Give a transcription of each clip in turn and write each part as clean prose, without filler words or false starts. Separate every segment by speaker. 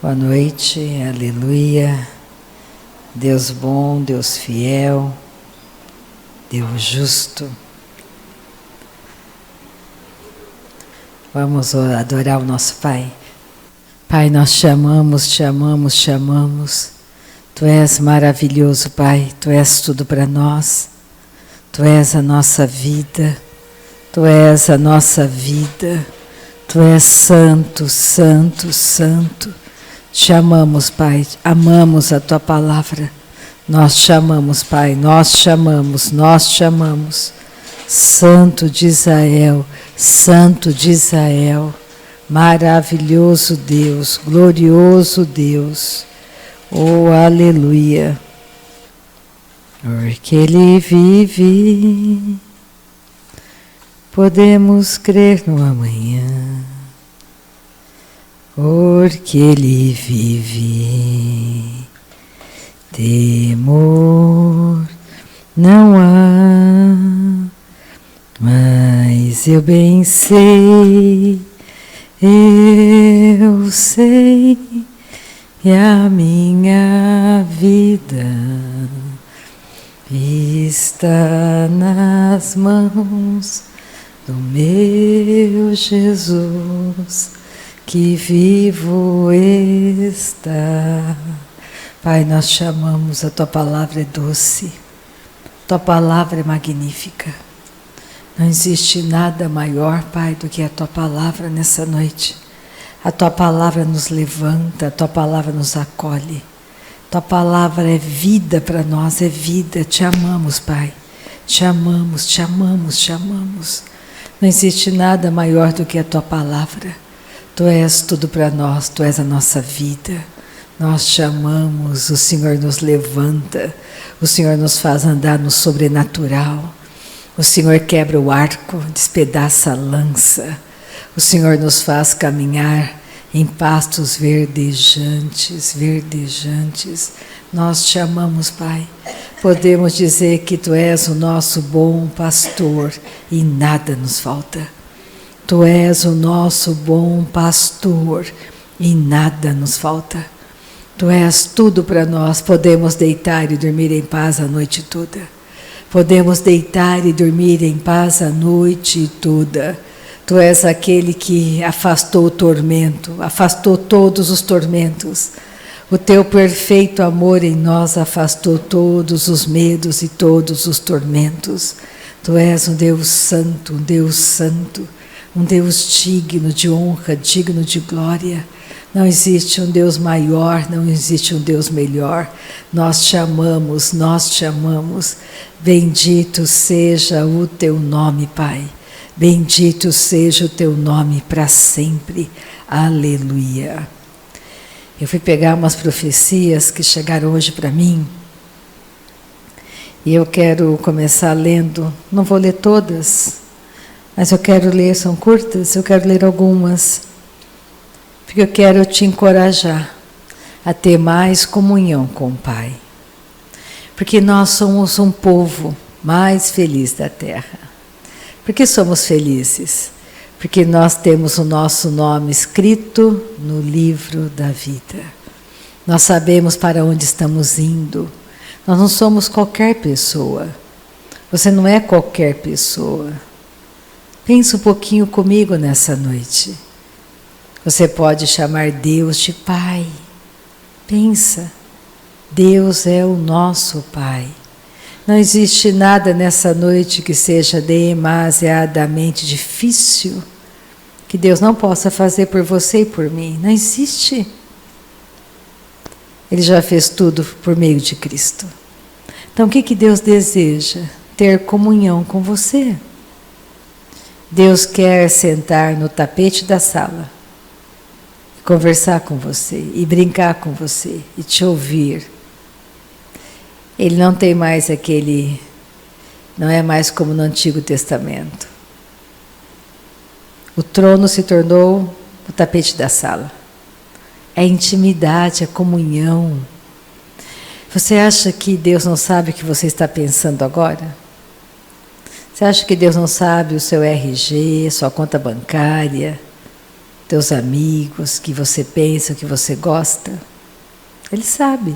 Speaker 1: Boa noite, aleluia. Deus bom, Deus fiel, Deus justo. Vamos adorar o nosso Pai. Pai, nós te amamos, te amamos, te amamos. Tu és maravilhoso, Pai. Tu és tudo para nós. Tu és a nossa vida. Tu és a nossa vida. Tu és santo, santo, santo. Te amamos, Pai, amamos a Tua palavra. Nós te amamos, Pai, nós te amamos, nós te amamos. Santo de Israel, Santo de Israel, maravilhoso Deus, glorioso Deus. Oh, aleluia. Porque Ele vive, podemos crer no amanhã. Porque Ele vive, temor não há, mas eu bem sei, eu sei, e a minha vida está nas mãos do meu Jesus, que vivo está. Pai, nós te amamos, a Tua palavra é doce, Tua palavra é magnífica. Não existe nada maior, Pai, do que a Tua palavra nessa noite. A Tua palavra nos levanta, a Tua palavra nos acolhe. Tua palavra é vida para nós, é vida. Te amamos, Pai. Te amamos, te amamos, te amamos. Não existe nada maior do que a Tua palavra. Tu és tudo para nós, Tu és a nossa vida. Nós te amamos, o Senhor nos levanta, o Senhor nos faz andar no sobrenatural. O Senhor quebra o arco, despedaça a lança. O Senhor nos faz caminhar em pastos verdejantes, verdejantes. Nós te amamos, Pai. Podemos dizer que Tu és o nosso bom pastor e nada nos falta. Tu és o nosso bom pastor e nada nos falta. Tu és tudo para nós. Podemos deitar e dormir em paz a noite toda. Podemos deitar e dormir em paz a noite toda. Tu és aquele que afastou o tormento, afastou todos os tormentos. O Teu perfeito amor em nós afastou todos os medos e todos os tormentos. Tu és um Deus santo, um Deus santo. Um Deus digno de honra, digno de glória. Não existe um Deus maior, não existe um Deus melhor. Nós te amamos, nós te amamos. Bendito seja o Teu nome, Pai. Bendito seja o Teu nome para sempre. Aleluia. Eu fui pegar umas profecias que chegaram hoje para mim. E eu quero começar lendo, não vou ler todas, mas eu quero ler, são curtas, eu quero ler algumas, porque eu quero te encorajar a ter mais comunhão com o Pai. Porque nós somos um povo mais feliz da terra. Por que somos felizes? Porque nós temos o nosso nome escrito no livro da vida. Nós sabemos para onde estamos indo. Nós não somos qualquer pessoa. Você não é qualquer pessoa. Pensa um pouquinho comigo nessa noite. Você pode chamar Deus de Pai. Pensa. Deus é o nosso Pai. Não existe nada nessa noite que seja demasiadamente difícil que Deus não possa fazer por você e por mim. Não existe. Ele já fez tudo por meio de Cristo. Então o que Deus deseja? Ter comunhão com você. Deus quer sentar no tapete da sala, conversar com você e brincar com você e te ouvir. Ele não tem mais não é mais como no Antigo Testamento. O trono se tornou o tapete da sala. É intimidade, é comunhão. Você acha que Deus não sabe o que você está pensando agora? Você acha que Deus não sabe o seu RG, sua conta bancária? teus amigos, que você pensa, que você gosta. Ele sabe.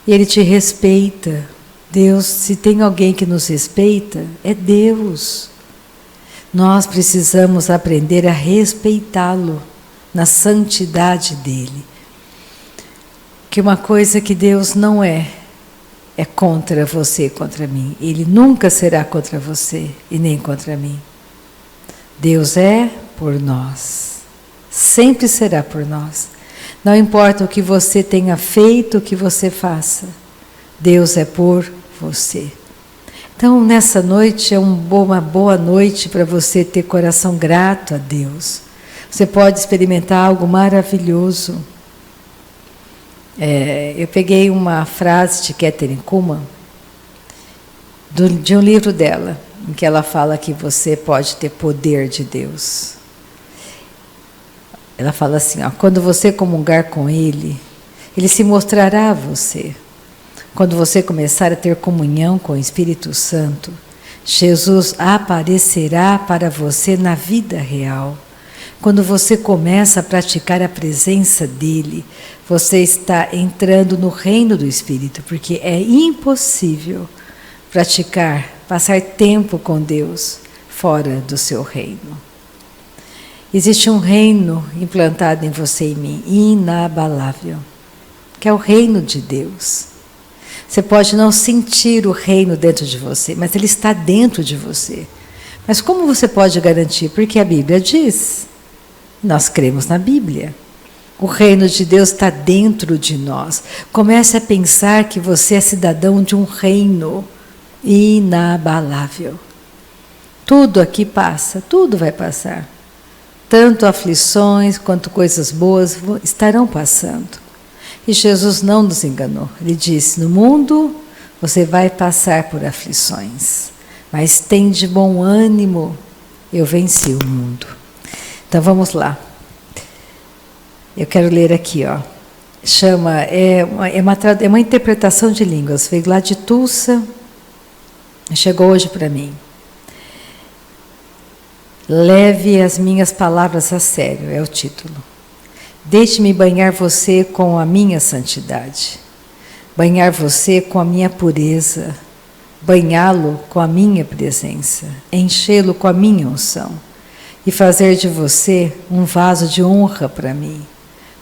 Speaker 1: E Ele te respeita. Deus, se tem alguém que nos respeita, é Deus. Nós precisamos aprender a respeitá-lo na santidade dele. Que uma coisa que Deus não é contra você, contra mim. Ele nunca será contra você e nem contra mim. Deus é por nós. Sempre será por nós. Não importa o que você tenha feito, o que você faça. Deus é por você. Então, nessa noite é uma boa noite para você ter coração grato a Deus. Você pode experimentar algo maravilhoso. Eu peguei uma frase de Kathryn Kuhlman, de um livro dela, em que ela fala que você pode ter poder de Deus. Ela fala assim, quando você comungar com Ele, Ele se mostrará a você. Quando você começar a ter comunhão com o Espírito Santo, Jesus aparecerá para você na vida real. Quando você começa a praticar a presença dEle, você está entrando no reino do Espírito, porque é impossível passar tempo com Deus fora do seu reino. Existe um reino implantado em você e em mim, inabalável, que é o reino de Deus. Você pode não sentir o reino dentro de você, mas ele está dentro de você. Mas como você pode garantir? Porque a Bíblia diz, nós cremos na Bíblia. O reino de Deus está dentro de nós. Comece a pensar que você é cidadão de um reino inabalável. Tudo aqui passa, tudo vai passar. Tanto aflições quanto coisas boas estarão passando. E Jesus não nos enganou. Ele disse, no mundo você vai passar por aflições, mas tem de bom ânimo, eu venci o mundo. Então vamos lá. Eu quero ler aqui, é uma interpretação de línguas, veio lá de Tulsa, chegou hoje para mim. Leve as minhas palavras a sério, é o título. Deixe-me banhar você com a minha santidade, banhar você com a minha pureza, banhá-lo com a minha presença, enchê-lo com a minha unção e fazer de você um vaso de honra para mim.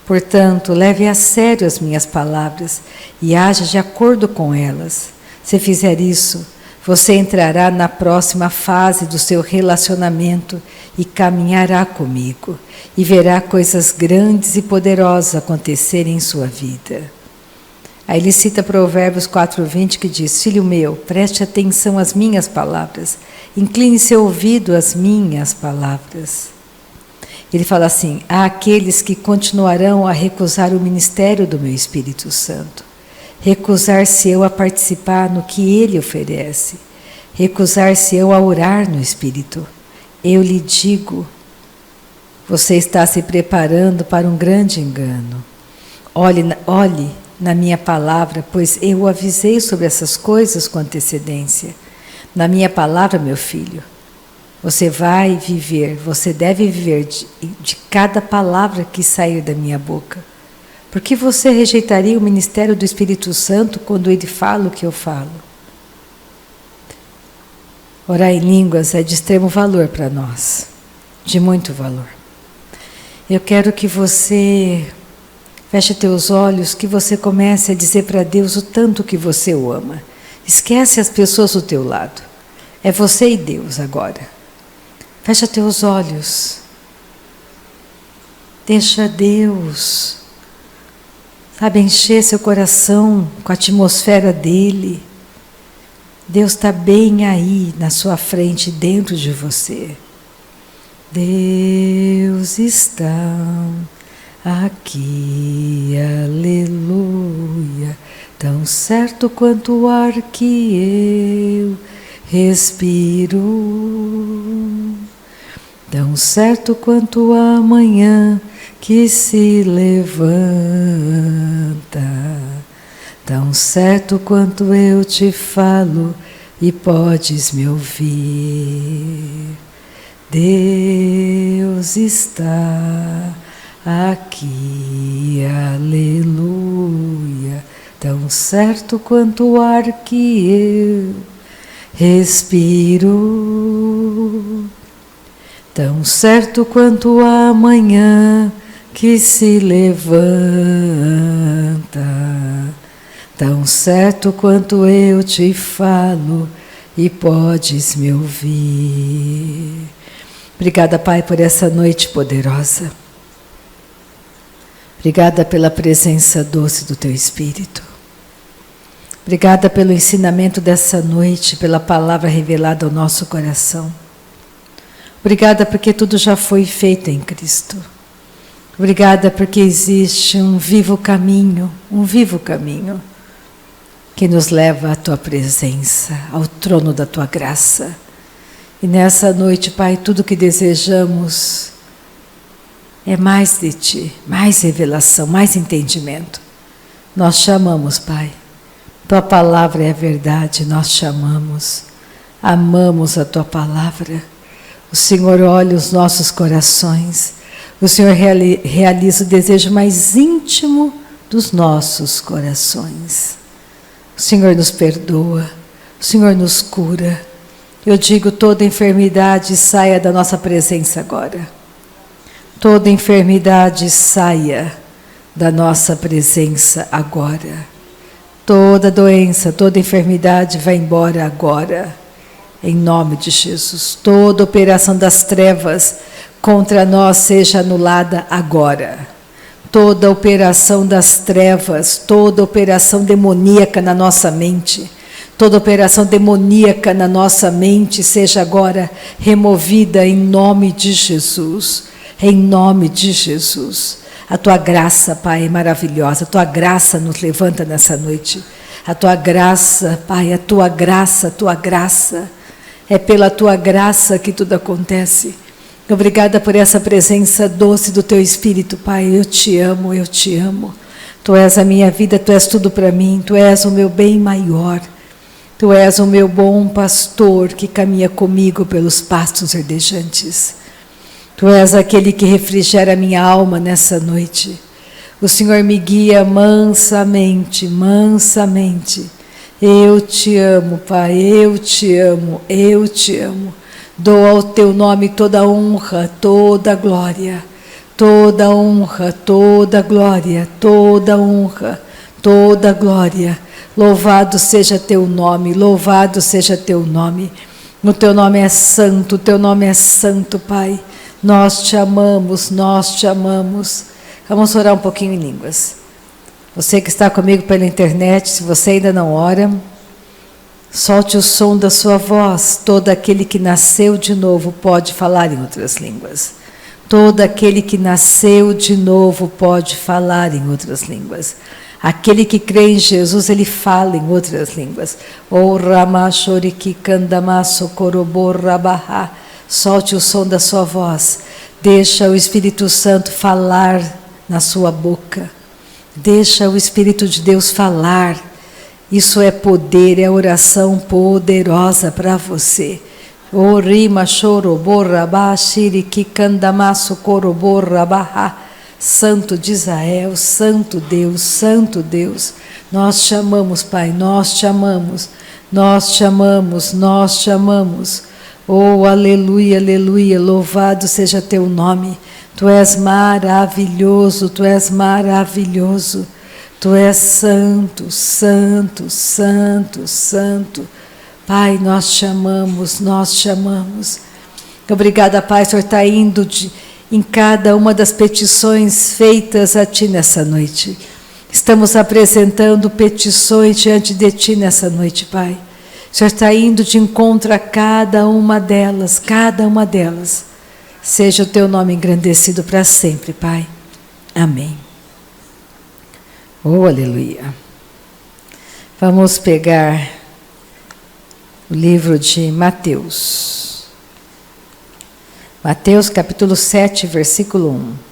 Speaker 1: Portanto, leve a sério as minhas palavras e haja de acordo com elas. Se fizer isso, você entrará na próxima fase do seu relacionamento e caminhará comigo e verá coisas grandes e poderosas acontecerem em sua vida. Aí ele cita Provérbios 4:20 que diz, filho meu, preste atenção às minhas palavras, incline seu ouvido às minhas palavras. Ele fala assim, há aqueles que continuarão a recusar o ministério do meu Espírito Santo, recusar-se-eu a participar no que Ele oferece, recusar-se-eu a orar no Espírito. Eu lhe digo, você está se preparando para um grande engano. Olhe na minha palavra, pois eu o avisei sobre essas coisas com antecedência. Na minha palavra, meu filho, você deve viver de cada palavra que sair da minha boca. Por que você rejeitaria o ministério do Espírito Santo quando ele fala o que eu falo? Orar em línguas é de extremo valor para nós, de muito valor. Eu quero que você feche teus olhos, que você comece a dizer para Deus o tanto que você o ama. Esquece as pessoas do teu lado. É você e Deus agora. Fecha teus olhos. Deixa Deus, encher seu coração com a atmosfera dele. Deus está bem aí na sua frente, dentro de você. Deus está aqui, aleluia, tão certo quanto o ar que eu respiro, tão certo quanto a manhã que se levanta, tão certo quanto eu te falo e podes me ouvir. Deus Deus está aqui, aleluia, tão certo quanto o ar que eu respiro, tão certo quanto a manhã que se levanta, tão certo quanto eu te falo e podes me ouvir. Obrigada, Pai, por essa noite poderosa. Obrigada pela presença doce do Teu Espírito. Obrigada pelo ensinamento dessa noite, pela palavra revelada ao nosso coração. Obrigada porque tudo já foi feito em Cristo. Obrigada porque existe um vivo caminho que nos leva à Tua presença, ao trono da Tua graça. E nessa noite, Pai, tudo que desejamos é mais de Ti, mais revelação, mais entendimento. Nós chamamos, Pai. Tua palavra é a verdade, nós chamamos. Amamos a Tua palavra. O Senhor olha os nossos corações. O Senhor realiza o desejo mais íntimo dos nossos corações. O Senhor nos perdoa, o Senhor nos cura. Eu digo, toda enfermidade saia da nossa presença agora. Toda enfermidade saia da nossa presença agora. Toda doença, toda enfermidade vai embora agora. Em nome de Jesus. Toda operação das trevas contra nós seja anulada agora. Toda operação das trevas, toda operação demoníaca na nossa mente, toda operação demoníaca na nossa mente seja agora removida em nome de Jesus. Em nome de Jesus. A Tua graça, Pai, é maravilhosa. A Tua graça nos levanta nessa noite. A Tua graça, Pai, a Tua graça, a Tua graça. É pela Tua graça que tudo acontece. Obrigada por essa presença doce do Teu Espírito, Pai. Eu te amo, eu te amo. Tu és a minha vida, Tu és tudo para mim. Tu és o meu bem maior. Tu és o meu bom pastor que caminha comigo pelos pastos verdejantes. Tu és aquele que refrigera a minha alma nessa noite. O Senhor me guia mansamente, mansamente. Eu te amo, Pai, eu te amo, eu te amo. Dou ao Teu nome toda honra, toda glória, toda honra, toda glória, toda honra, toda glória. Louvado seja Teu nome, louvado seja Teu nome. O Teu nome é santo, o Teu nome é santo, Pai. Nós te amamos, nós te amamos. Vamos orar um pouquinho em línguas. Você que está comigo pela internet, se você ainda não ora, solte o som da sua voz. Todo aquele que nasceu de novo pode falar em outras línguas. Todo aquele que nasceu de novo pode falar em outras línguas. Aquele que crê em Jesus, ele fala em outras línguas. O ramachoriki kandamaso koroborrabaha. Solte o som da sua voz. Deixa o Espírito Santo falar na sua boca. Deixa o Espírito de Deus falar. Isso é poder, é oração poderosa para você. O rima choro borrabá shiriki kandamaso koroborrabaha. Santo de Israel, Santo Deus, Santo Deus. Nós te amamos, Pai, nós te amamos. Nós te amamos, nós te amamos. Oh, aleluia, aleluia, louvado seja Teu nome. Tu és maravilhoso, Tu és maravilhoso. Tu és santo, santo, santo, santo. Pai, nós te amamos, nós te amamos. Obrigada, Pai, o Senhor está indo em cada uma das petições feitas a Ti nessa noite. Estamos apresentando petições diante de Ti nessa noite, Pai. O Senhor está indo de encontro a cada uma delas, cada uma delas. Seja o Teu nome engrandecido para sempre, Pai. Amém. Oh, aleluia. Vamos pegar o livro de Mateus. Mateus capítulo 7, versículo 1.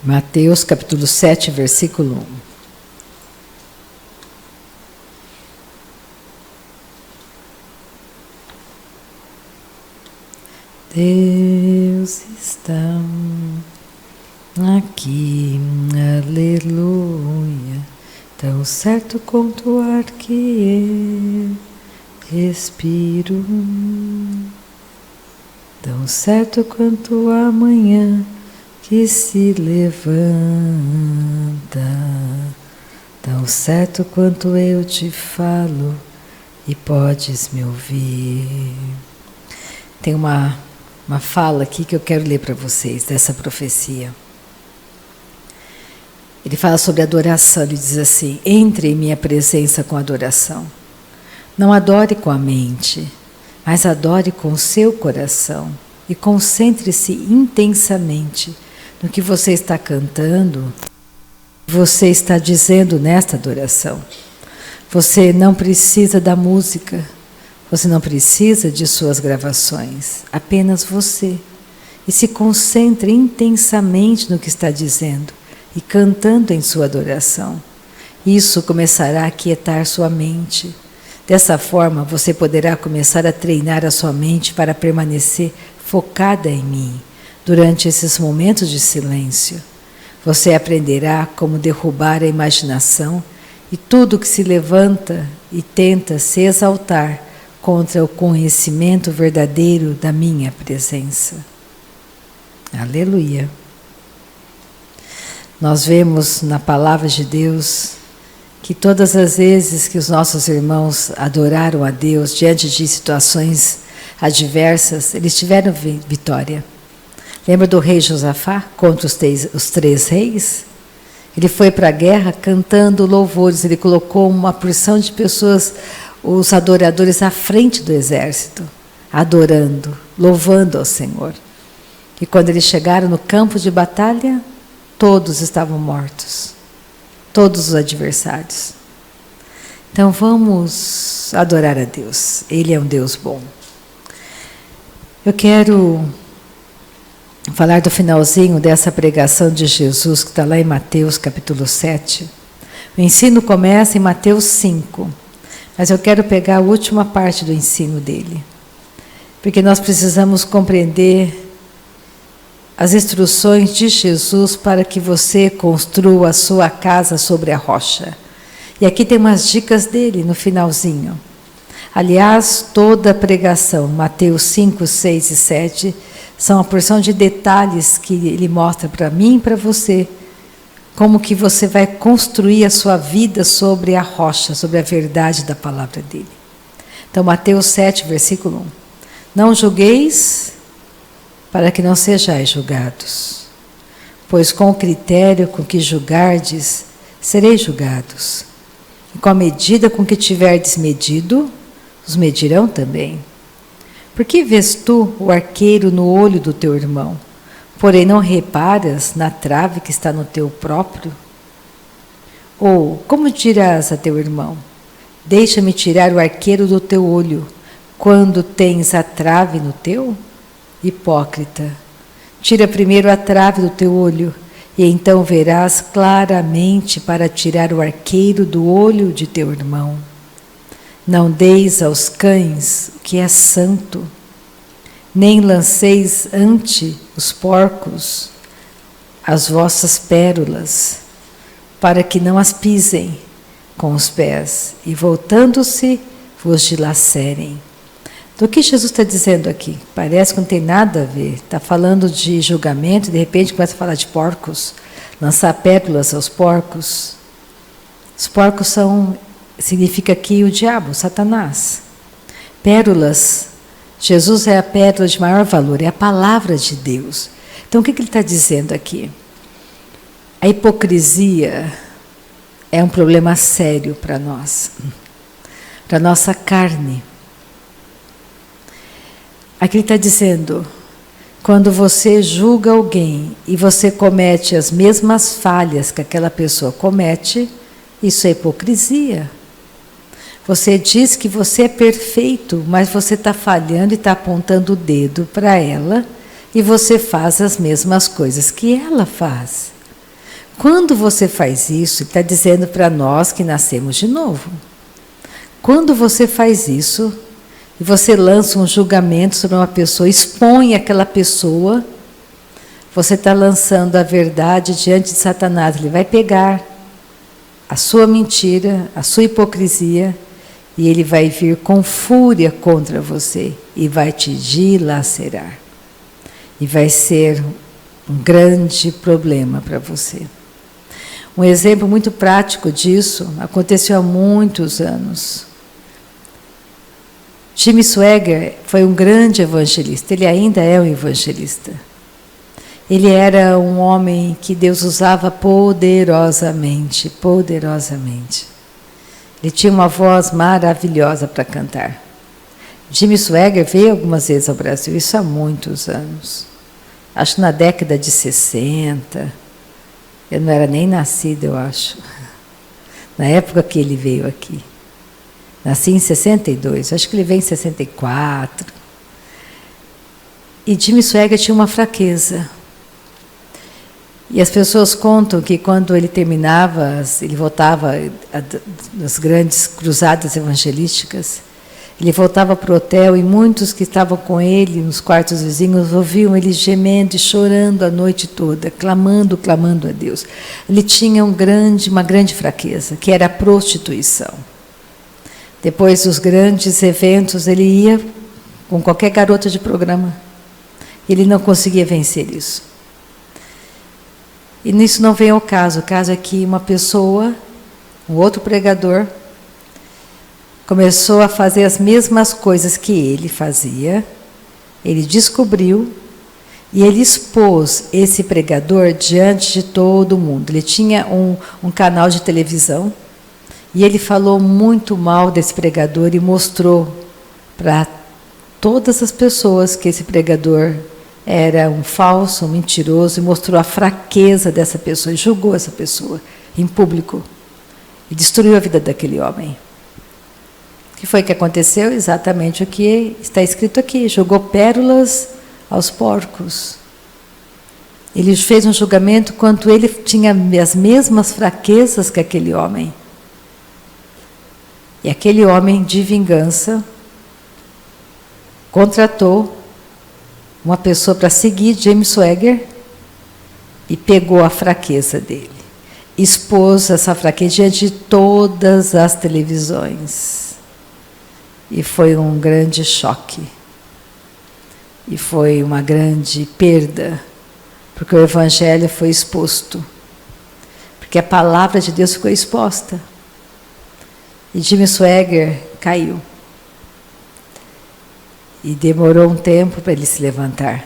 Speaker 1: Mateus capítulo 7, versículo 1. Deus está aqui, aleluia, tão certo quanto o ar que eu respiro, tão certo quanto a manhã que se levanta, tão certo quanto eu te falo e podes me ouvir. Tem uma fala aqui que eu quero ler para vocês, dessa profecia. Ele fala sobre adoração, ele diz assim: entre em minha presença com adoração. Não adore com a mente, mas adore com o seu coração e concentre-se intensamente no que você está cantando, você está dizendo nesta adoração. Você não precisa da música, você não precisa de suas gravações, apenas você. E se concentre intensamente no que está dizendo e cantando em sua adoração. Isso começará a aquietar sua mente. Dessa forma, você poderá começar a treinar a sua mente para permanecer focada em mim durante esses momentos de silêncio. Você aprenderá como derrubar a imaginação e tudo que se levanta e tenta se exaltar contra o conhecimento verdadeiro da minha presença. Aleluia! Nós vemos na palavra de Deus que todas as vezes que os nossos irmãos adoraram a Deus diante de situações adversas, eles tiveram vitória. Lembra do rei Josafá contra os três reis? Ele foi para a guerra cantando louvores, ele colocou uma porção de pessoas, os adoradores, à frente do exército, adorando, louvando ao Senhor. E quando eles chegaram no campo de batalha, todos estavam mortos, todos os adversários. Então vamos adorar a Deus, Ele é um Deus bom. Eu quero falar do finalzinho dessa pregação de Jesus, que está lá em Mateus capítulo 7. O ensino começa em Mateus 5, mas eu quero pegar a última parte do ensino dele, porque nós precisamos compreender as instruções de Jesus para que você construa a sua casa sobre a rocha. E aqui tem umas dicas dele no finalzinho. Aliás, toda a pregação, Mateus 5, 6 e 7, são uma porção de detalhes que ele mostra para mim e para você, como que você vai construir a sua vida sobre a rocha, sobre a verdade da palavra dele. Então, Mateus 7, versículo 1. Não julgueis, para que não sejais julgados, pois com o critério com que julgardes, sereis julgados. E com a medida com que tiverdes medido, os medirão também. Por que vês tu o arqueiro no olho do teu irmão, porém não reparas na trave que está no teu próprio? Ou, como dirás a teu irmão, deixa-me tirar o arqueiro do teu olho, quando tens a trave no teu? Hipócrita, tira primeiro a trave do teu olho, e então verás claramente para tirar o arqueiro do olho de teu irmão. Não deis aos cães o que é santo, nem lanceis ante os porcos as vossas pérolas, para que não as pisem com os pés, e voltando-se vos dilacerem. Do que Jesus está dizendo aqui? Parece que não tem nada a ver. Está falando de julgamento e de repente começa a falar de porcos, lançar pérolas aos porcos. Os porcos significa aqui o diabo, Satanás. Pérolas, Jesus é a pérola de maior valor, é a palavra de Deus. Então o que ele está dizendo aqui? A hipocrisia é um problema sério para nós, para a nossa carne. Aqui ele está dizendo, quando você julga alguém e você comete as mesmas falhas que aquela pessoa comete, isso é hipocrisia. Você diz que você é perfeito, mas você está falhando e está apontando o dedo para ela e você faz as mesmas coisas que ela faz. Quando você faz isso, está dizendo para nós que nascemos de novo. Quando você faz isso, e você lança um julgamento sobre uma pessoa, expõe aquela pessoa, você está lançando a verdade diante de Satanás. Ele vai pegar a sua mentira, a sua hipocrisia, e ele vai vir com fúria contra você e vai te dilacerar. E vai ser um grande problema para você. Um exemplo muito prático disso aconteceu há muitos anos. Jimmy Swaggart foi um grande evangelista, ele ainda é um evangelista. Ele era um homem que Deus usava poderosamente, poderosamente. Ele tinha uma voz maravilhosa para cantar. Jimmy Swaggart veio algumas vezes ao Brasil, isso há muitos anos. Acho que na década de 60, eu não era nem nascida, eu acho. Na época que ele veio aqui. Nasci em 62, acho que ele veio em 64. E Jimmy Swaggart tinha uma fraqueza. E as pessoas contam que quando ele terminava, ele voltava das grandes cruzadas evangelísticas, ele voltava para o hotel e muitos que estavam com ele nos quartos vizinhos ouviam ele gemendo e chorando a noite toda, clamando a Deus. Ele tinha uma grande fraqueza, que era a prostituição. Depois dos grandes eventos, ele ia com qualquer garota de programa. Ele não conseguia vencer isso. E nisso não vem ao caso. O caso é que uma pessoa, um outro pregador, começou a fazer as mesmas coisas que ele fazia. Ele descobriu e ele expôs esse pregador diante de todo mundo. Ele tinha um canal de televisão. E ele falou muito mal desse pregador e mostrou para todas as pessoas que esse pregador era um falso, um mentiroso, e mostrou a fraqueza dessa pessoa, e julgou essa pessoa em público. E destruiu a vida daquele homem. O que foi que aconteceu? Exatamente o que está escrito aqui. Jogou pérolas aos porcos. Ele fez um julgamento quanto ele tinha as mesmas fraquezas que aquele homem. E aquele homem, de vingança, contratou uma pessoa para seguir Jimmy Swaggart e pegou a fraqueza dele. Expôs essa fraqueza diante de todas as televisões. E foi um grande choque. E foi uma grande perda, porque o Evangelho foi exposto. Porque a palavra de Deus ficou exposta. E Jimmy Swaggart caiu. E demorou um tempo para ele se levantar.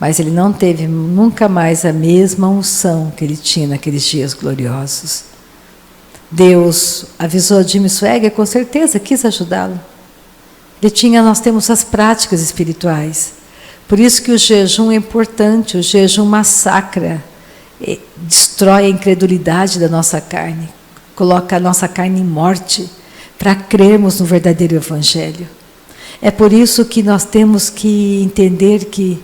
Speaker 1: Mas ele não teve nunca mais a mesma unção que ele tinha naqueles dias gloriosos. Deus avisou Jimmy Swaggart, com certeza quis ajudá-lo. Nós temos as práticas espirituais. Por isso que o jejum é importante, o jejum massacra, destrói a incredulidade da nossa carne. Coloca a nossa carne em morte para crermos no verdadeiro Evangelho. É por isso que nós temos que entender que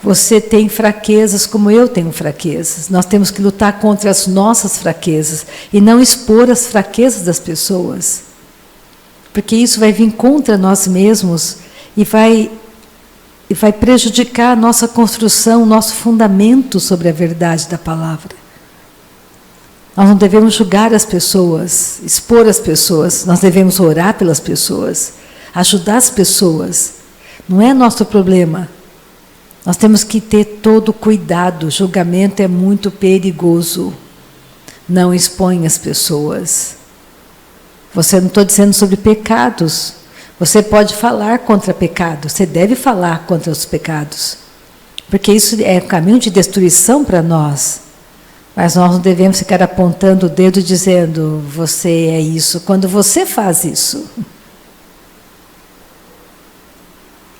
Speaker 1: você tem fraquezas como eu tenho fraquezas. Nós temos que lutar contra as nossas fraquezas e não expor as fraquezas das pessoas. Porque isso vai vir contra nós mesmos e vai prejudicar a nossa construção, o nosso fundamento sobre a verdade da palavra. Nós não devemos julgar as pessoas, expor as pessoas, nós devemos orar pelas pessoas, ajudar as pessoas. Não é nosso problema. Nós temos que ter todo cuidado, o julgamento é muito perigoso. Não expõe as pessoas. Você não estou dizendo sobre pecados. Você pode falar contra pecado, você deve falar contra os pecados. Porque isso é um caminho de destruição para nós. Mas nós não devemos ficar apontando o dedo dizendo, você é isso, quando você faz isso.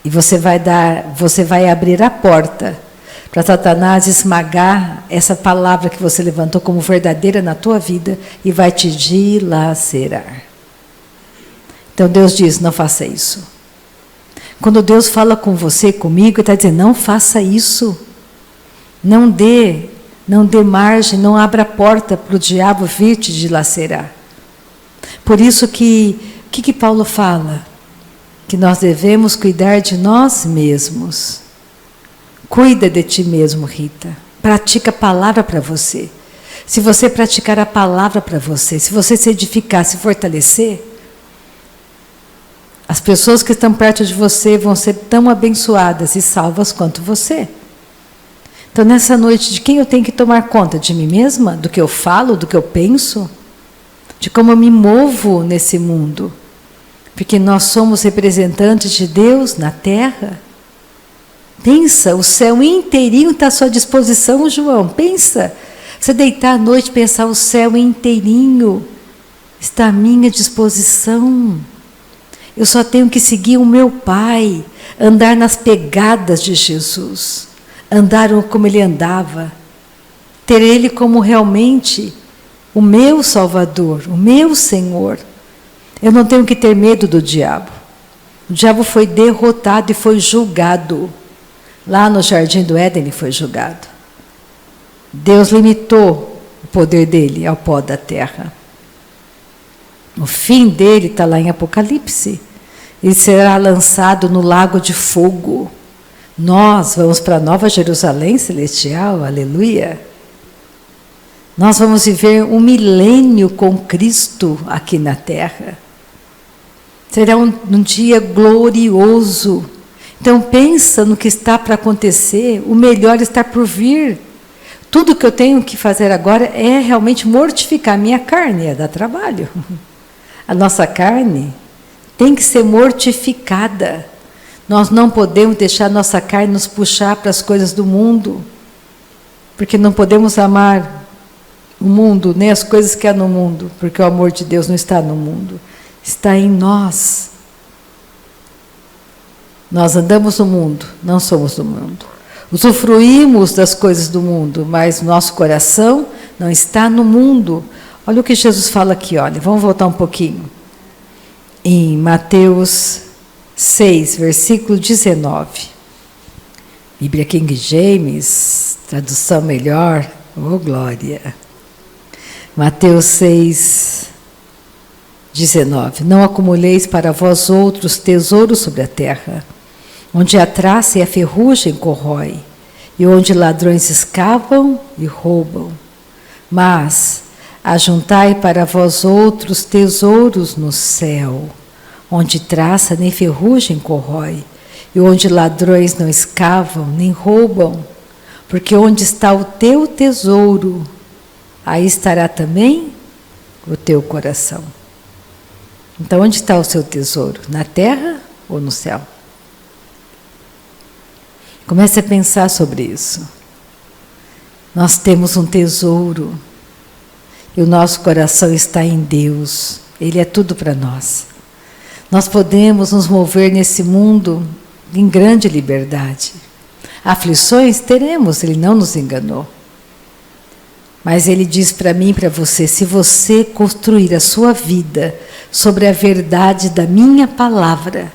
Speaker 1: E você vai abrir a porta para Satanás esmagar essa palavra que você levantou como verdadeira na tua vida e vai te dilacerar. Então Deus diz, não faça isso. Quando Deus fala com você, comigo, Ele está dizendo, não faça isso. Não dê Não dê margem, não abra a porta para o diabo vir te dilacerar. Por isso que Paulo fala? Que nós devemos cuidar de nós mesmos. Cuida de ti mesmo, Rita. Pratica a palavra para você. Se você praticar a palavra para você, se você se edificar, se fortalecer, as pessoas que estão perto de você vão ser tão abençoadas e salvas quanto você. Então, nessa noite, de quem eu tenho que tomar conta? De mim mesma? Do que eu falo? Do que eu penso? De como eu me movo nesse mundo? Porque nós somos representantes de Deus na terra. Pensa, o céu inteirinho está à sua disposição, João. Pensa, você deitar à noite e pensar, o céu inteirinho está à minha disposição. Eu só tenho que seguir o meu Pai, andar nas pegadas de Jesus, andar como Ele andava, ter Ele como realmente o meu Salvador, o meu Senhor. Eu não tenho que ter medo do diabo. O diabo foi derrotado e foi julgado. Lá no Jardim do Éden ele foi julgado. Deus limitou o poder dele ao pó da terra. O fim dele está lá em Apocalipse. Ele será lançado no lago de fogo. Nós vamos para a Nova Jerusalém celestial, aleluia. Nós vamos viver um milênio com Cristo aqui na terra. Será um dia glorioso. Então pensa no que está para acontecer, o melhor está por vir. Tudo que eu tenho que fazer agora é realmente mortificar a minha carne, dá trabalho. A nossa carne tem que ser mortificada. Nós não podemos deixar a nossa carne nos puxar para as coisas do mundo, porque não podemos amar o mundo, nem as coisas que há no mundo, porque o amor de Deus não está no mundo, está em nós. Nós andamos no mundo, não somos do mundo. Usufruímos das coisas do mundo, mas nosso coração não está no mundo. Olha o que Jesus fala aqui, olha, vamos voltar um pouquinho. Em Mateus 6, versículo 19. Bíblia King James, tradução melhor, oh glória. Mateus 6, 19. Não acumuleis para vós outros tesouros sobre a terra, onde a traça e a ferrugem corrói, e onde ladrões escavam e roubam. Mas ajuntai para vós outros tesouros no céu, onde traça nem ferrugem corrói, e onde ladrões não escavam nem roubam, porque onde está o teu tesouro, aí estará também o teu coração. Então, onde está o seu tesouro? Na terra ou no céu? Comece a pensar sobre isso. Nós temos um tesouro e o nosso coração está em Deus. Ele é tudo para nós. Nós podemos nos mover nesse mundo em grande liberdade. Aflições teremos, Ele não nos enganou. Mas Ele diz para mim e para você, se você construir a sua vida sobre a verdade da minha palavra,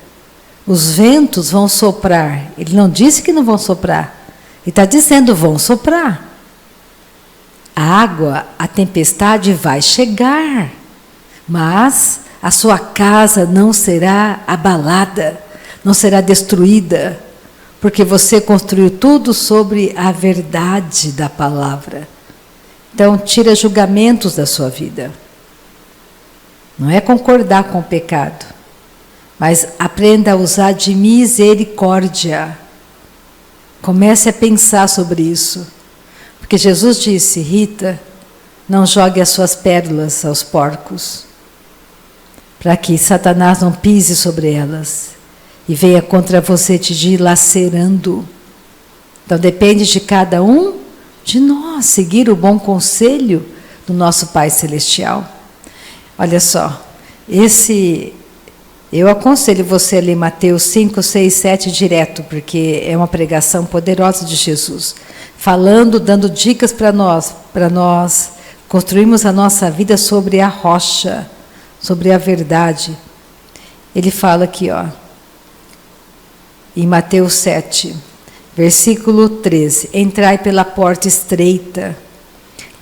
Speaker 1: os ventos vão soprar. Ele não disse que não vão soprar. Ele está dizendo, vão soprar. A água, a tempestade vai chegar, mas a sua casa não será abalada, não será destruída, porque você construiu tudo sobre a verdade da palavra. Então, tira julgamentos da sua vida. Não é concordar com o pecado, mas aprenda a usar de misericórdia. Comece a pensar sobre isso. Porque Jesus disse, Rita, não jogue as suas pérolas aos porcos, para que Satanás não pise sobre elas e venha contra você te dilacerando. Então depende de cada um de nós seguir o bom conselho do nosso Pai Celestial. Olha só, eu aconselho você a ler Mateus 5, 6, 7 direto, porque é uma pregação poderosa de Jesus, falando, dando dicas para nós construirmos a nossa vida sobre a rocha, sobre a verdade. Ele fala aqui, ó, em Mateus 7, versículo 13, entrai pela porta estreita,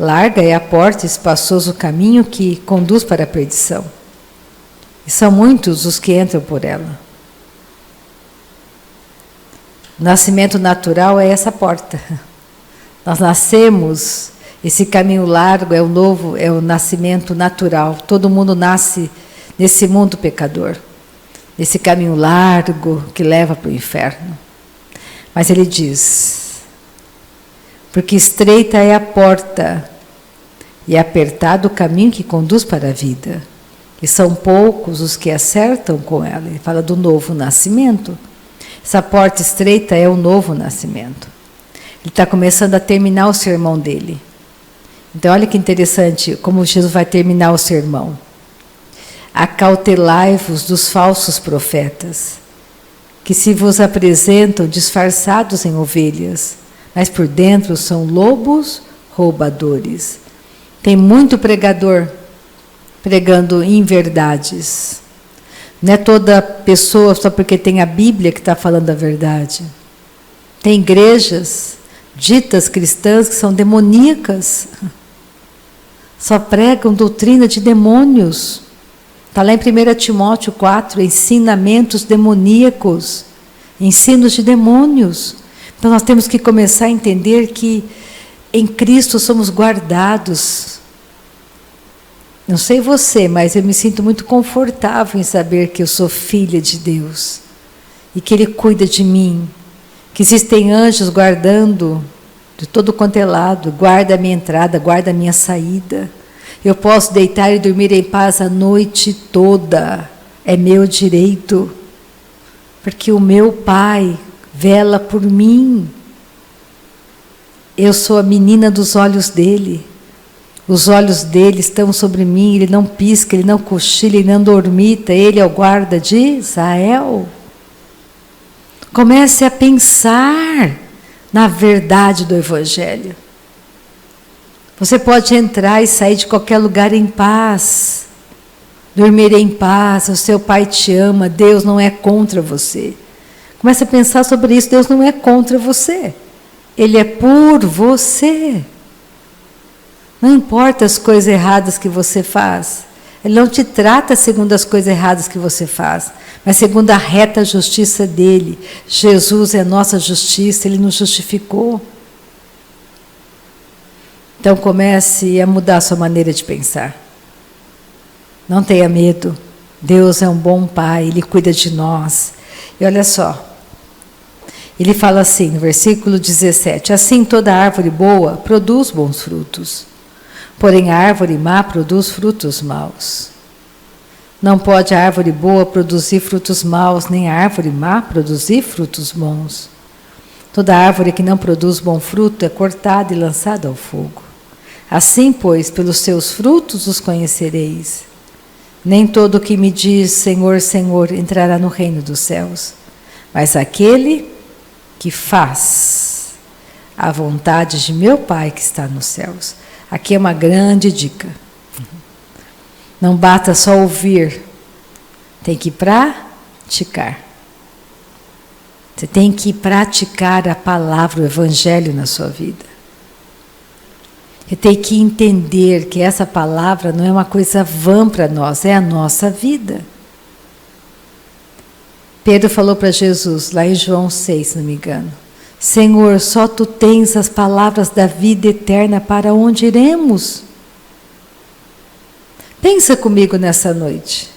Speaker 1: Larga é a porta, espaçoso o caminho que conduz para a perdição. E são muitos os que entram por ela. O nascimento natural é essa porta. Nós nascemos, esse caminho largo é o novo, é o nascimento natural. Todo mundo nasce nesse mundo pecador, nesse caminho largo que leva para o inferno. Mas ele diz, porque estreita é a porta e apertado o caminho que conduz para a vida, e são poucos os que acertam com ela. Ele fala do novo nascimento. Essa porta estreita é o novo nascimento. Ele está começando a terminar o sermão dele. Então, olha que interessante como Jesus vai terminar o sermão. Acautelai-vos dos falsos profetas, que se vos apresentam disfarçados em ovelhas, mas por dentro são lobos roubadores. Tem muito pregador pregando inverdades. Não é toda pessoa só porque tem a Bíblia que está falando a verdade. Tem igrejas ditas cristãs que são demoníacas. Só pregam doutrina de demônios. Está lá em 1 Timóteo 4, ensinamentos demoníacos, ensinos de demônios. Então nós temos que começar a entender que em Cristo somos guardados. Não sei você, mas eu me sinto muito confortável em saber que eu sou filha de Deus e que Ele cuida de mim, que existem anjos guardando de todo quanto é lado, guarda a minha entrada, guarda a minha saída. Eu posso deitar e dormir em paz a noite toda, é meu direito, porque o meu Pai vela por mim. Eu sou a menina dos olhos dele. Os olhos dele estão sobre mim, ele não pisca, ele não cochila, ele não dormita, ele é o guarda de Israel. Comece a pensar na verdade do Evangelho. Você pode entrar e sair de qualquer lugar em paz, dormir em paz, o seu Pai te ama, Deus não é contra você. Comece a pensar sobre isso, Deus não é contra você, Ele é por você. Não importa as coisas erradas que você faz, Ele não te trata segundo as coisas erradas que você faz, mas segundo a reta justiça dEle. Jesus é a nossa justiça, Ele nos justificou. Então comece a mudar a sua maneira de pensar. Não tenha medo, Deus é um bom Pai, Ele cuida de nós. E olha só, Ele fala assim no versículo 17, assim toda árvore boa produz bons frutos, porém a árvore má produz frutos maus. Não pode a árvore boa produzir frutos maus, nem a árvore má produzir frutos bons. Toda árvore que não produz bom fruto é cortada e lançada ao fogo. Assim, pois, pelos seus frutos os conhecereis. Nem todo o que me diz Senhor, Senhor entrará no reino dos céus, mas aquele que faz a vontade de meu Pai que está nos céus. Aqui é uma grande dica. Não basta só ouvir, tem que praticar. Você tem que praticar a palavra, o Evangelho na sua vida. Você tem que entender que essa palavra não é uma coisa vã para nós, é a nossa vida. Pedro falou para Jesus, lá em João 6, se não me engano, Senhor, só Tu tens as palavras da vida eterna, para onde iremos? Pensa comigo nessa noite,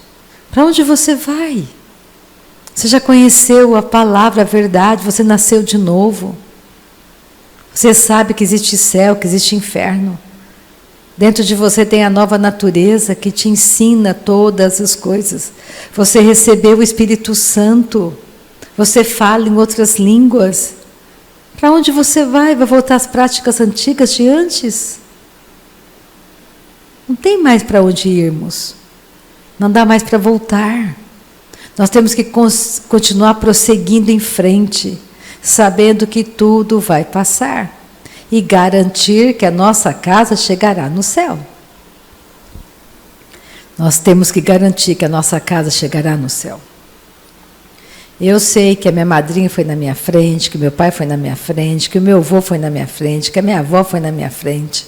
Speaker 1: para onde você vai? Você já conheceu a palavra, a verdade, você nasceu de novo. Você sabe que existe céu, que existe inferno. Dentro de você tem a nova natureza que te ensina todas as coisas. Você recebeu o Espírito Santo. Você fala em outras línguas. Para onde você vai? Vai voltar às práticas antigas de antes? Não tem mais para onde irmos. Não dá mais para voltar. Nós temos que continuar prosseguindo em frente, sabendo que tudo vai passar e garantir que a nossa casa chegará no céu. Nós temos que garantir que a nossa casa chegará no céu. Eu sei que a minha madrinha foi na minha frente, que meu pai foi na minha frente, que o meu avô foi na minha frente, que a minha avó foi na minha frente.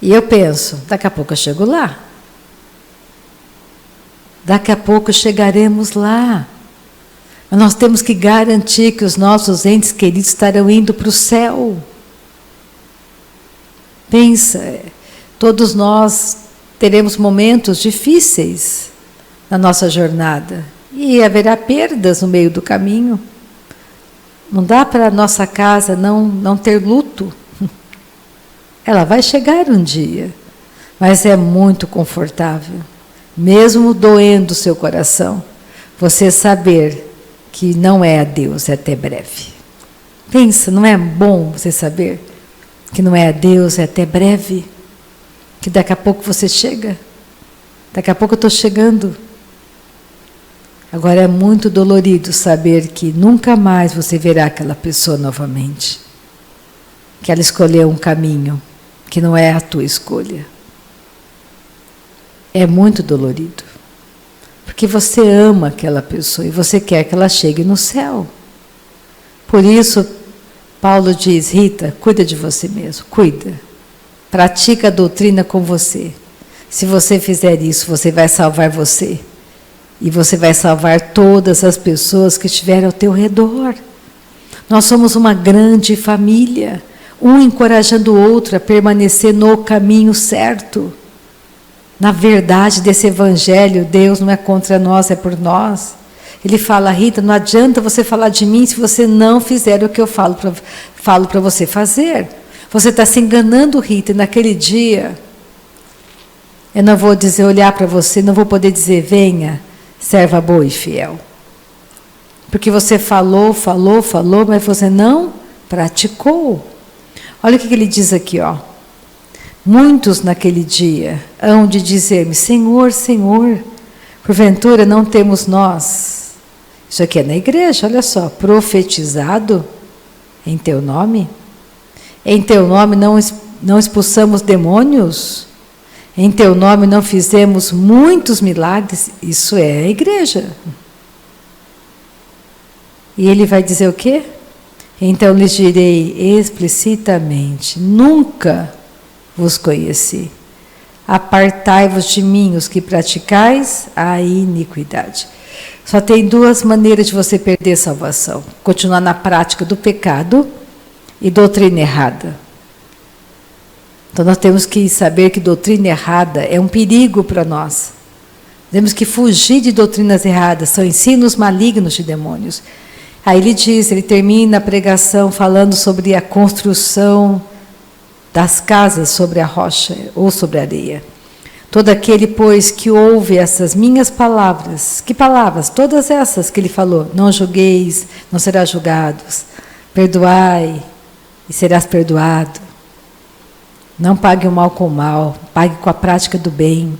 Speaker 1: E eu penso, daqui a pouco eu chego lá. Daqui a pouco chegaremos lá. Mas nós temos que garantir que os nossos entes queridos estarão indo para o céu. Pensa, todos nós teremos momentos difíceis na nossa jornada. E haverá perdas no meio do caminho. Não dá para a nossa casa não ter luto. Ela vai chegar um dia, mas é muito confortável, mesmo doendo o seu coração, você saber que não é adeus, é até breve. Pensa, não é bom você saber que não é adeus, é até breve? Que daqui a pouco você chega, daqui a pouco eu estou chegando. Agora é muito dolorido saber que nunca mais você verá aquela pessoa novamente, que ela escolheu um caminho que não é a tua escolha. É muito dolorido, porque você ama aquela pessoa e você quer que ela chegue no céu. Por isso, Paulo diz, Rita, cuida de você mesmo, cuida. Pratica a doutrina com você. Se você fizer isso, você vai salvar você. E você vai salvar todas as pessoas que estiverem ao teu redor. Nós somos uma grande família, um encorajando o outro a permanecer no caminho certo. Na verdade desse evangelho, Deus não é contra nós, é por nós. Ele fala, Rita, não adianta você falar de mim se você não fizer o que eu falo para você fazer. Você está se enganando, Rita, e naquele dia, eu não vou dizer, olhar para você, não vou poder dizer, venha, serva boa e fiel. Porque você falou, mas você não praticou. Olha o que ele diz aqui, ó. Muitos naquele dia hão de dizer-me, Senhor, Senhor, porventura não temos nós. Isso aqui é na igreja, olha só, profetizado em teu nome? Em teu nome não expulsamos demônios? Em teu nome não fizemos muitos milagres? Isso é a igreja. E ele vai dizer o quê? Então lhes direi explicitamente, nunca vos conheci. Apartai-vos de mim, os que praticais a iniquidade. Só tem duas maneiras de você perder a salvação. Continuar na prática do pecado e doutrina errada. Então nós temos que saber que doutrina errada é um perigo para nós. Temos que fugir de doutrinas erradas, são ensinos malignos de demônios. Aí ele diz, ele termina a pregação falando sobre a construção das casas sobre a rocha ou sobre a areia. Todo aquele, pois, que ouve essas minhas palavras, que palavras? Todas essas que ele falou, não julgueis, não serás julgados, perdoai e serás perdoado. Não pague o mal com o mal, pague com a prática do bem.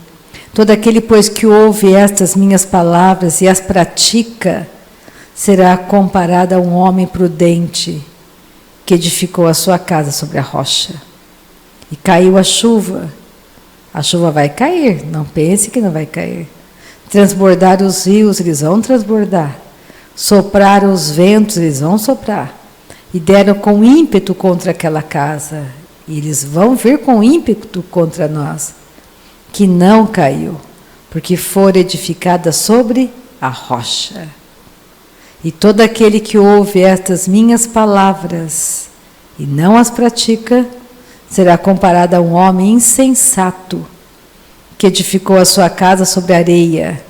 Speaker 1: Todo aquele, pois, que ouve estas minhas palavras e as pratica, será comparado a um homem prudente que edificou a sua casa sobre a rocha. E caiu a chuva vai cair, não pense que não vai cair. Transbordar os rios, eles vão transbordar. Soprar os ventos, eles vão soprar. E deram com ímpeto contra aquela casa. E eles vão vir com ímpeto contra nós. Que não caiu, porque for edificada sobre a rocha. E todo aquele que ouve estas minhas palavras e não as pratica, será comparado a um homem insensato, que edificou a sua casa sobre a areia,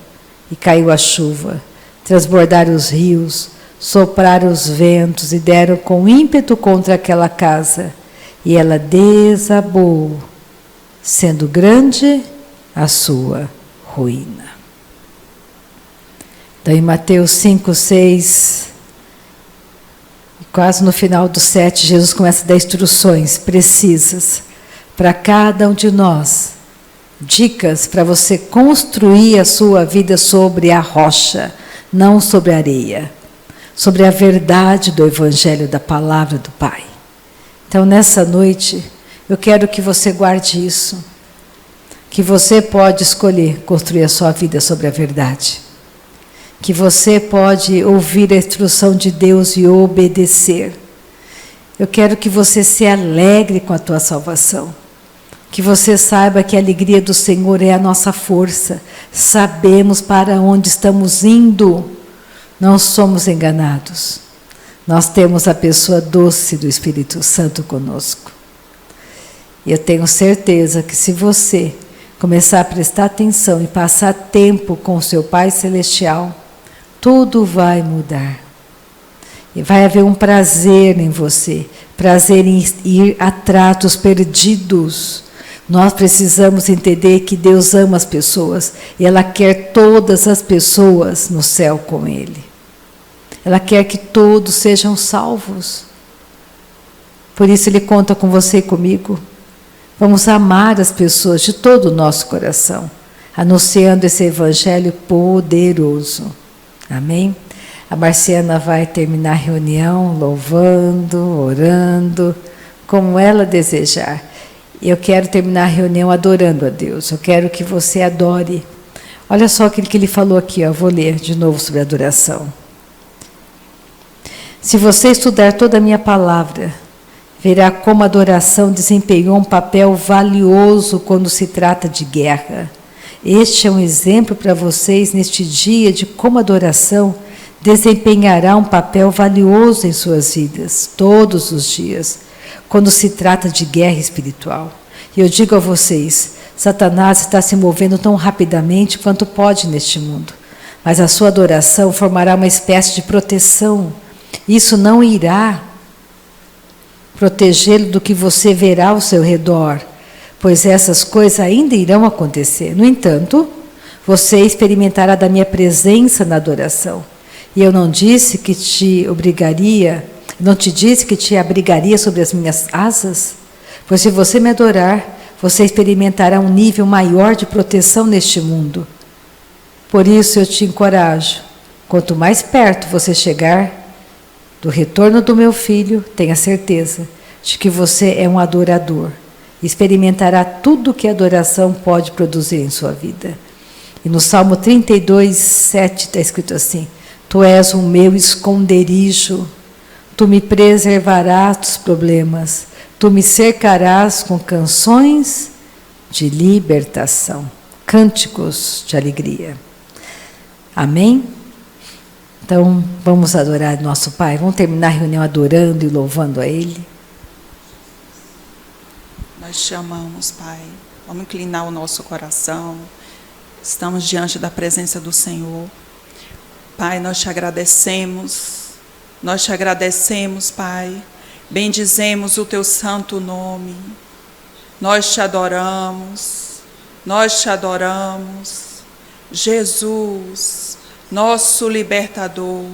Speaker 1: e caiu a chuva, transbordaram os rios, sopraram os ventos, e deram com ímpeto contra aquela casa, e ela desabou, sendo grande a sua ruína. Então, em Mateus 5, 6, quase no final do 7, Jesus começa a dar instruções precisas para cada um de nós. Dicas para você construir a sua vida sobre a rocha, não sobre a areia. Sobre a verdade do Evangelho, da Palavra do Pai. Então, nessa noite, eu quero que você guarde isso. Que você pode escolher construir a sua vida sobre a verdade. Que você pode ouvir a instrução de Deus e obedecer. Eu quero que você se alegre com a tua salvação. Que você saiba que a alegria do Senhor é a nossa força. Sabemos para onde estamos indo. Não somos enganados. Nós temos a pessoa doce do Espírito Santo conosco. E eu tenho certeza que se você começar a prestar atenção e passar tempo com o seu Pai Celestial, tudo vai mudar. E vai haver um prazer em você, prazer em ir atrás dos perdidos. Nós precisamos entender que Deus ama as pessoas e ela quer todas as pessoas no céu com Ele. Ela quer que todos sejam salvos. Por isso Ele conta com você e comigo. Vamos amar as pessoas de todo o nosso coração, anunciando esse evangelho poderoso. Amém? A Marciana vai terminar a reunião louvando, orando, como ela desejar. Eu quero terminar a reunião adorando a Deus. Eu quero que você adore. Olha só aquilo que ele falou aqui, ó. Vou ler de novo sobre a adoração. Se você estudar toda a minha palavra, verá como a adoração desempenhou um papel valioso quando se trata de guerra. Este é um exemplo para vocês neste dia de como a adoração desempenhará um papel valioso em suas vidas, todos os dias, quando se trata de guerra espiritual. E eu digo a vocês, Satanás está se movendo tão rapidamente quanto pode neste mundo, mas a sua adoração formará uma espécie de proteção. Isso não irá protegê-lo do que você verá ao seu redor, pois essas coisas ainda irão acontecer. No entanto, você experimentará da minha presença na adoração. E eu não disse que te obrigaria, não te disse que te abrigaria sobre as minhas asas? Pois se você me adorar, você experimentará um nível maior de proteção neste mundo. Por isso eu te encorajo, quanto mais perto você chegar do retorno do meu filho, tenha certeza de que você é um adorador. Experimentará tudo o que a adoração pode produzir em sua vida. E no Salmo 32, 7 está escrito assim: Tu és o meu esconderijo, tu me preservarás dos problemas, tu me cercarás com canções de libertação, cânticos de alegria. Amém? Então, vamos adorar nosso Pai. Vamos terminar a reunião adorando e louvando a Ele.
Speaker 2: Nós te amamos, Pai. Vamos inclinar o nosso coração. Estamos diante da presença do Senhor. Pai, nós te agradecemos. Nós te agradecemos, Pai. Bendizemos o teu santo nome. Nós te adoramos. Nós te adoramos. Jesus, nosso libertador.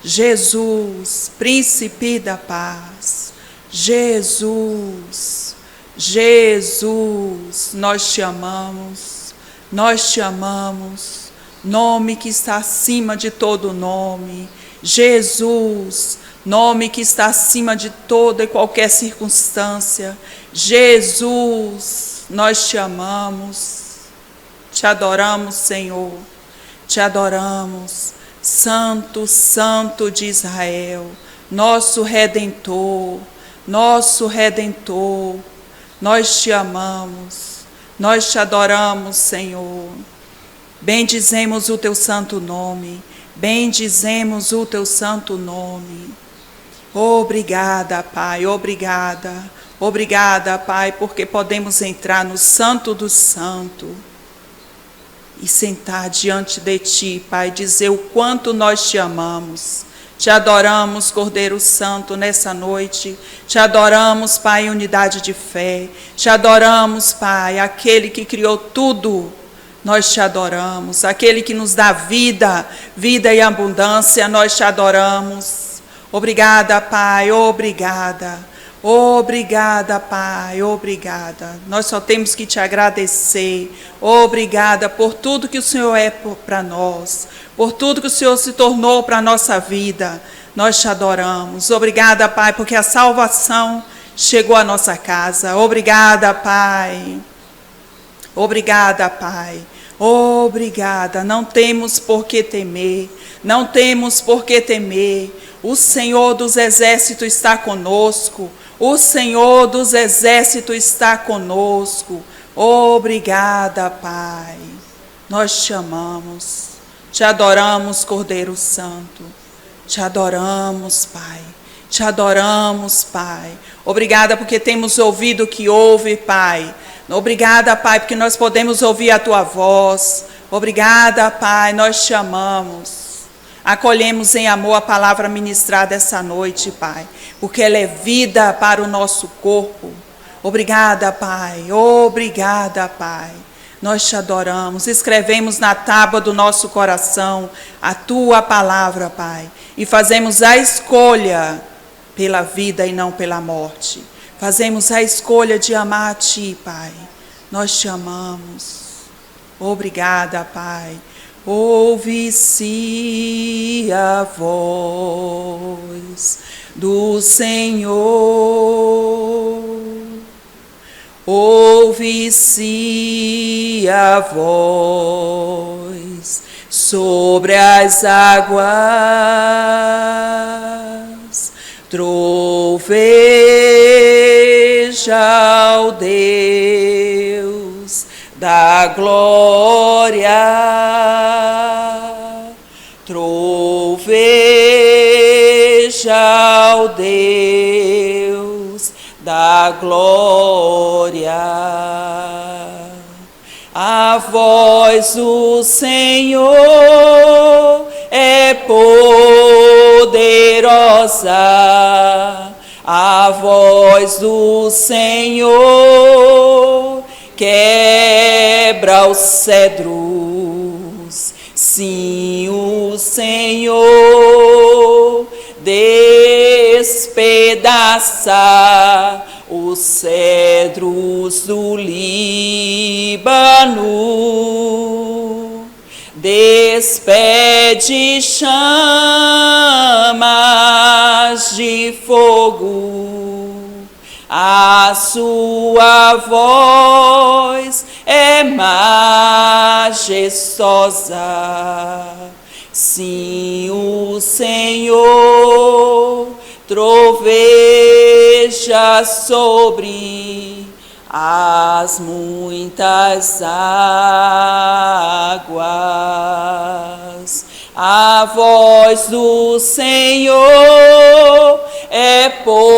Speaker 2: Jesus, príncipe da paz. Jesus, Jesus, nós te amamos. Nós te amamos. Nome que está acima de todo nome. Jesus, nome que está acima de toda e qualquer circunstância. Jesus, nós te amamos. Te adoramos, Senhor. Te adoramos. Santo, Santo de Israel, nosso Redentor, nosso Redentor. Nós te amamos. Nós te adoramos, Senhor. Bendizemos o teu santo nome. Bendizemos o teu santo nome. Obrigada, Pai, obrigada. Obrigada, Pai, porque podemos entrar no Santo do Santo e sentar diante de Ti, Pai, dizer o quanto nós te amamos. Te adoramos, Cordeiro Santo, nessa noite. Te adoramos, Pai, em unidade de fé. Te adoramos, Pai, aquele que criou tudo. Nós te adoramos. Aquele que nos dá vida, vida e abundância, nós te adoramos. Obrigada, Pai, obrigada. Obrigada, Pai, obrigada. Nós só temos que te agradecer. Obrigada por tudo que o Senhor é para nós, por tudo que o Senhor se tornou para a nossa vida. Nós te adoramos. Obrigada, Pai, porque a salvação chegou à nossa casa. Obrigada, Pai. Obrigada, Pai. Obrigada. Não temos por que temer. Não temos por que temer. O Senhor dos exércitos está conosco. O Senhor dos exércitos está conosco. Obrigada, Pai. Nós te amamos, te adoramos, Cordeiro Santo. Te adoramos, Pai. Te adoramos, Pai. Obrigada porque temos ouvido o que ouve, Pai. Obrigada, Pai, porque nós podemos ouvir a Tua voz. Obrigada, Pai, nós te amamos. Acolhemos em amor a palavra ministrada essa noite, Pai, porque ela é vida para o nosso corpo. Obrigada, Pai. Obrigada, Pai. Nós te adoramos. Escrevemos na tábua do nosso coração a Tua palavra, Pai, e fazemos a escolha pela vida e não pela morte. Fazemos a escolha de amar a Ti, Pai. Nós te amamos. Obrigada, Pai. Ouve-se a voz do Senhor. Ouve-se a voz sobre as águas. Troveja o Deus da glória. Troveja o Deus da glória. A voz do Senhor é poderosa. A voz do Senhor quebra os cedros. Sim, o Senhor despedaça os cedros do Líbano. Despede chamas de fogo. A sua voz é majestosa. Sim, o Senhor troveja sobre as muitas águas. A voz do Senhor é poderosa.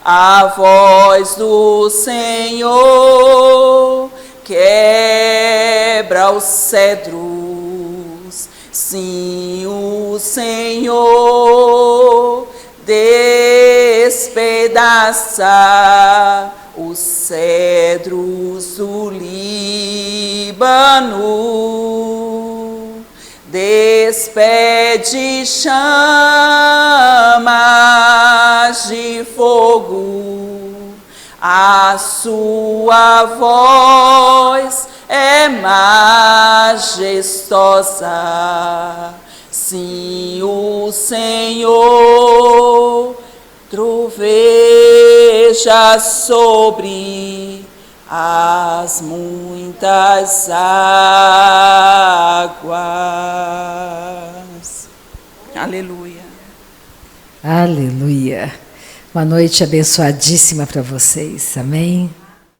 Speaker 2: A voz do Senhor quebra os cedros. Sim, o Senhor despedaça os cedros do Líbano. Despede chamas de fogo. A sua voz é majestosa. Sim, o Senhor troveja sobre as muitas águas. Aleluia.
Speaker 1: Aleluia. Uma noite abençoadíssima para vocês. Amém?